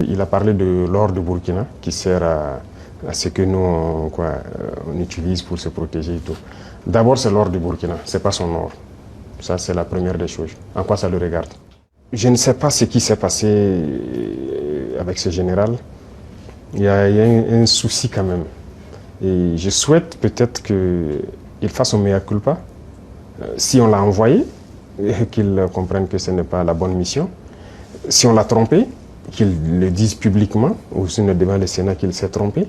Il a parlé de l'or du Burkina qui sert à ce que nous on utilise pour se protéger et tout. D'abord, c'est l'or du Burkina, c'est pas son or. Ça, c'est la première des choses. En quoi ça le regarde? Je ne sais pas ce qui s'est passé avec ce général. Il y a un souci quand même. Et je souhaite peut-être qu'il fasse un mea culpa. Si on l'a envoyé, qu'il comprenne que ce n'est pas la bonne mission. Si on l'a trompé, qu'il le dise publiquement, ou sinon devant le Sénat qu'il s'est trompé.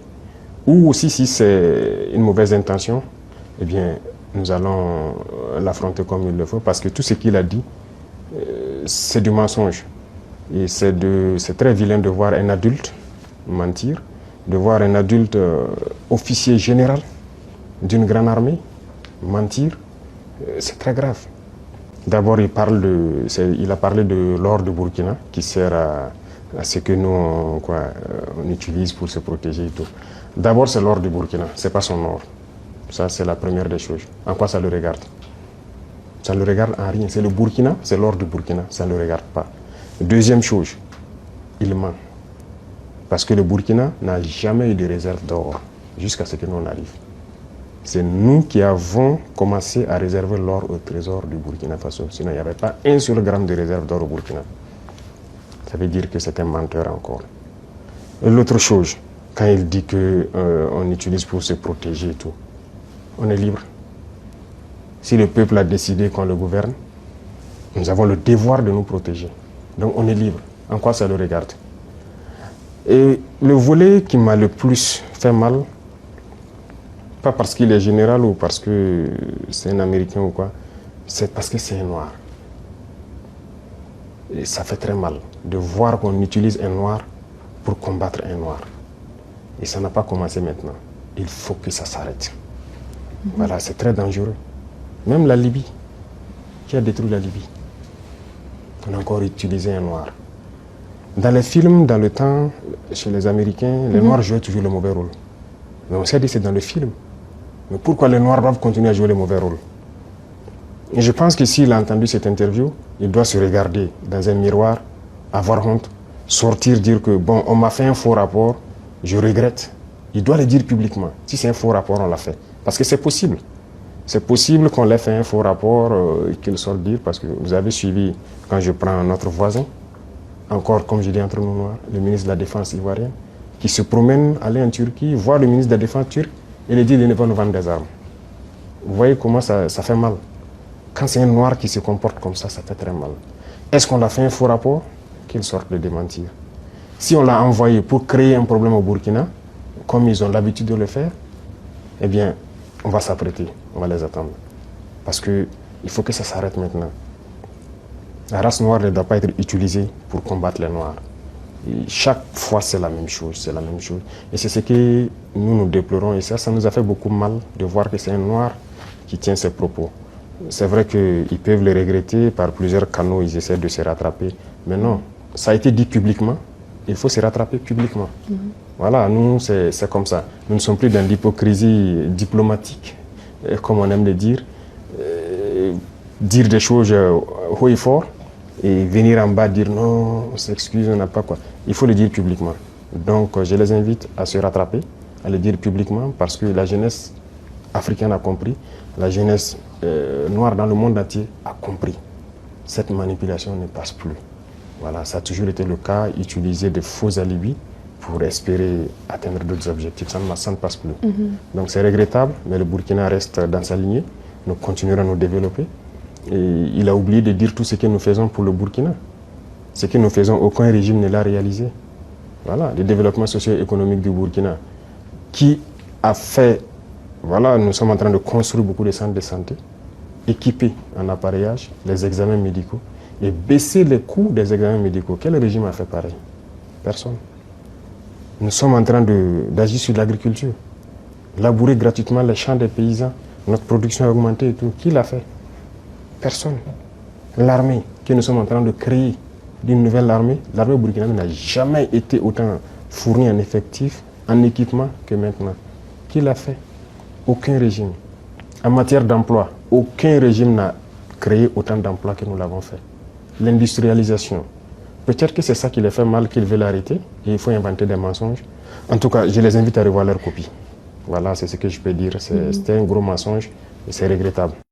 Ou aussi si c'est une mauvaise intention, eh bien, nous allons l'affronter comme il le faut, parce que tout ce qu'il a dit, c'est du mensonge. Et c'est très vilain de voir un adulte mentir, de voir un adulte officier général d'une grande armée mentir, c'est très grave. D'abord, il a parlé de l'or du Burkina qui sert à ce que nous on utilise pour se protéger et tout. D'abord, c'est l'or du Burkina, c'est pas son or. Ça, c'est la première des choses. En quoi ça le regarde? Ça ne le regarde en rien. C'est le Burkina, c'est l'or du Burkina, ça ne le regarde pas. Deuxième chose, il ment. Parce que le Burkina n'a jamais eu de réserve d'or jusqu'à ce que nous on arrive. C'est nous qui avons commencé à réserver l'or au trésor du Burkina Faso. Sinon, il n'y avait pas un seul gramme de réserve d'or au Burkina. Ça veut dire que c'est un menteur encore. Et l'autre chose, quand il dit qu'on utilise pour se protéger et tout, on est libre. Si le peuple a décidé qu'on le gouverne, nous avons le devoir de nous protéger. Donc on est libre. En quoi ça le regarde? Et le volet qui m'a le plus fait mal, pas parce qu'il est général ou parce que c'est un Américain ou quoi, c'est parce que c'est un noir. Et ça fait très mal de voir qu'on utilise un noir pour combattre un noir. Et ça n'a pas commencé maintenant. Il faut que ça s'arrête. Voilà, c'est très dangereux. Même la Libye, qui a détruit la Libye, on a encore utilisé un noir. Dans les films, dans le temps, chez les Américains, les noirs jouaient toujours le mauvais rôle. Mais on s'est dit c'est dans le film. Mais pourquoi les noirs doivent continuer à jouer le mauvais rôle? Et je pense que s'il a entendu cette interview, il doit se regarder dans un miroir, avoir honte, sortir, dire que bon, on m'a fait un faux rapport, je regrette. Il doit le dire publiquement. Si c'est un faux rapport, on l'a fait. Parce que c'est possible. C'est possible qu'on l'ait fait un faux rapport et qu'il sorte dire, parce que vous avez suivi, quand je prends notre voisin, encore comme je dis entre nous noirs, le ministre de la Défense ivoirien, qui se promène, aller en Turquie, voir le ministre de la Défense turc et lui dit qu'il ne va nous vendre des armes. Vous voyez comment ça fait mal. Quand c'est un noir qui se comporte comme ça fait très mal. Est-ce qu'on a fait un faux rapport? Qu'il sorte de démentir. Si on l'a envoyé pour créer un problème au Burkina, comme ils ont l'habitude de le faire, eh bien, on va s'apprêter, on va les attendre. Parce qu'il faut que ça s'arrête maintenant. La race noire ne doit pas être utilisée pour combattre les noirs. Et chaque fois, c'est la même chose, c'est la même chose. Et c'est ce que nous déplorons. Et ça nous a fait beaucoup mal de voir que c'est un noir qui tient ces propos. C'est vrai qu'ils peuvent le regretter, par plusieurs canaux, ils essaient de se rattraper. Mais non, ça a été dit publiquement, il faut se rattraper publiquement. Voilà, nous, c'est comme ça. Nous ne sommes plus dans l'hypocrisie diplomatique, comme on aime le dire. Dire des choses haut et fort, et venir en bas dire non, on s'excuse, on n'a pas quoi. Il faut le dire publiquement. Donc, je les invite à se rattraper, à le dire publiquement, parce que la jeunesse africaine a compris, la jeunesse noire dans le monde entier a compris. Cette manipulation ne passe plus. Voilà, ça a toujours été le cas, utiliser de faux alibis pour espérer atteindre d'autres objectifs. Ça ne passe plus. Donc c'est regrettable, mais le Burkina reste dans sa lignée. Nous continuerons à nous développer. Et il a oublié de dire tout ce que nous faisons pour le Burkina. Ce que nous faisons, aucun régime ne l'a réalisé. Voilà, le développement socio-économique du Burkina, qui a fait... Voilà, nous sommes en train de construire beaucoup de centres de santé, équipés en appareillage, les examens médicaux, et baisser les coûts des examens médicaux. Quel régime a fait pareil? Personne. Nous sommes en train d'agir sur l'agriculture, labourer gratuitement les champs des paysans, notre production a augmenté et tout. Qui l'a fait? Personne. L'armée que nous sommes en train de créer, d'une nouvelle armée, l'armée burkinabé n'a jamais été autant fournie en effectifs, en équipement que maintenant. Qui l'a fait? Aucun régime. En matière d'emploi, aucun régime n'a créé autant d'emplois que nous l'avons fait. L'industrialisation. Peut-être que c'est ça qui les fait mal, qu'ils veulent arrêter, et il faut inventer des mensonges. En tout cas, je les invite à revoir leur copie. Voilà, c'est ce que je peux dire. C'était un gros mensonge et c'est regrettable.